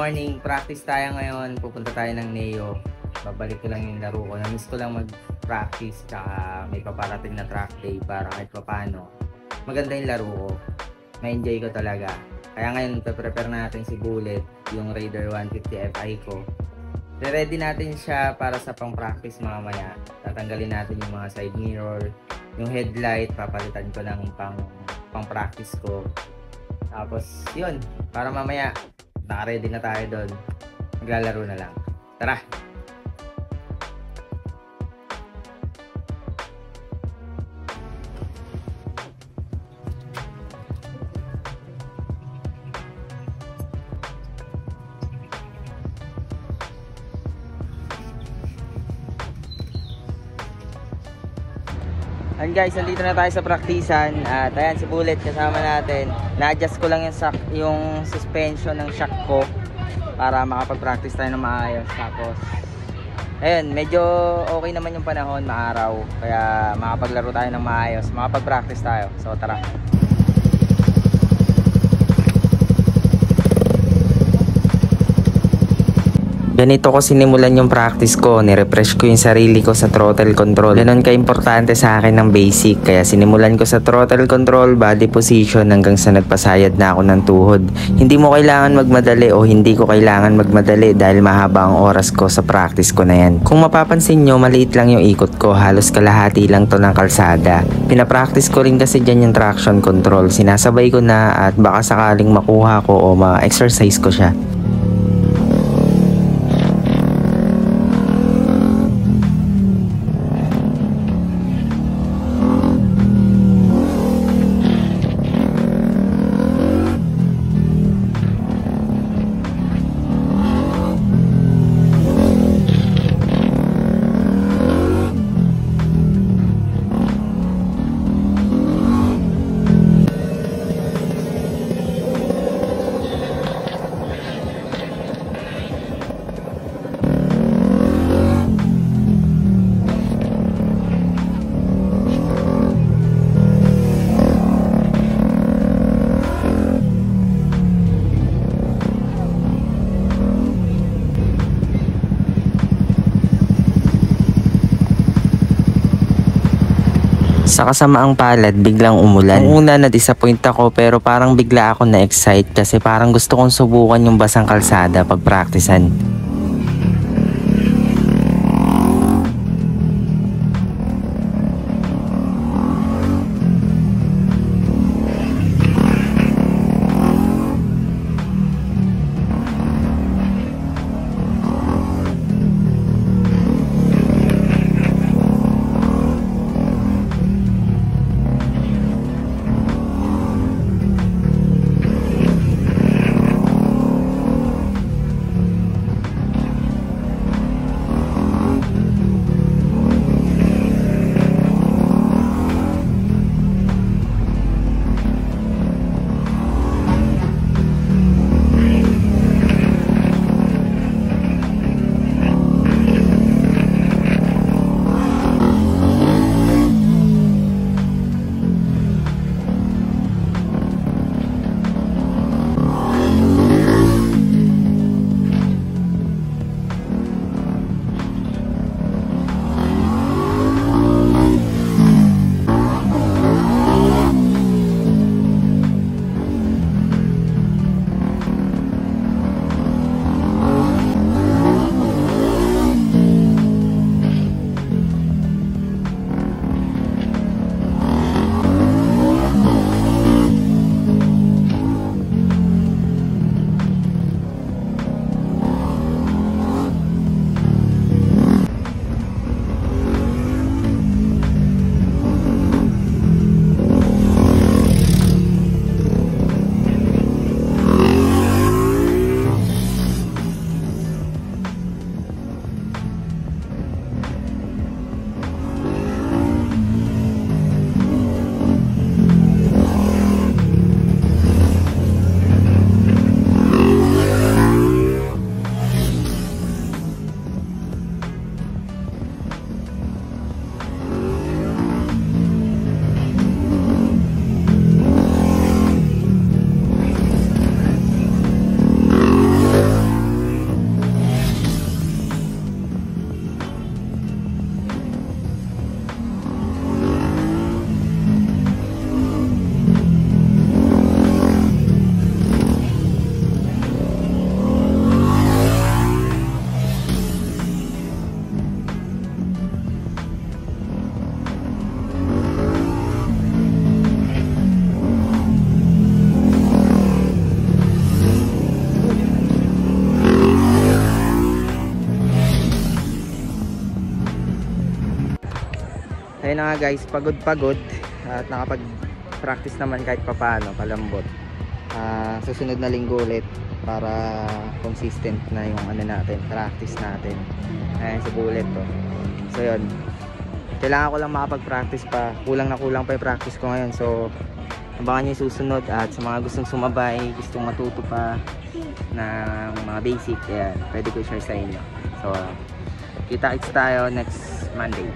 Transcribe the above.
morning, practice tayo ngayon. Pupunta tayo ng Neo. Babalik ko lang yung laro ko. Na-miss ko lang mag-practice, tsaka may paparating na track day para kahit paano maganda yung laro ko. Ma-enjoy ko talaga. Kaya ngayon, prepare natin si Bullet, yung Raider 150 Fi ko. Ready natin siya para sa pang-practice mamaya. Tatanggalin natin yung mga side mirror, yung headlight, papalitan ko ng pang-practice ko. Tapos, yun, para mamaya naka-ready na tayo doon. Maglalaro na lang. Tara! And guys, nandito na tayo sa praktisan. At ayan, si Bullet kasama natin. Na-adjust ko lang yung suspension ng shock ko para makapag-practice tayo ng maayos. Tapos ayun, medyo okay naman yung panahon, maaraw. Kaya makapaglaro tayo ng maayos, makapag-practice tayo. So tara. Ganito ko sinimulan yung practice ko, nirefresh ko yung sarili ko sa throttle control. Ganon ka-importante sa akin ng basic, kaya sinimulan ko sa throttle control, body position hanggang sa nagpasayad na ako ng tuhod. Hindi mo kailangan magmadali o hindi ko kailangan magmadali dahil mahaba ang oras ko sa practice ko na yan. Kung mapapansin nyo, maliit lang yung ikot ko, halos kalahati lang to ng kalsada. Pinapractice ko rin kasi dyan yung traction control, sinasabay ko na at baka sakaling makuha ko o ma-exercise ko siya. Sa kasamaang palad, biglang umulan. Noong una na-disappoint ako pero parang bigla ako na-excite kasi parang gusto kong subukan yung basang kalsada pag-practicean. Ayun na nga guys, pagod at nakapag-practice naman kahit papaano, palambot. Susunod na linggo ulit para consistent na yung ano natin, practice natin. Ayan, sa bullet to. So yun, kailangan ko lang makapag-practice pa. Kulang na kulang pa yung practice ko ngayon. So abangan nyo yung susunod, at sa mga gustong sumabay, gustong matuto pa ng mga basic, ayan, pwede ko i-share sa inyo. So kita-kits tayo next Monday.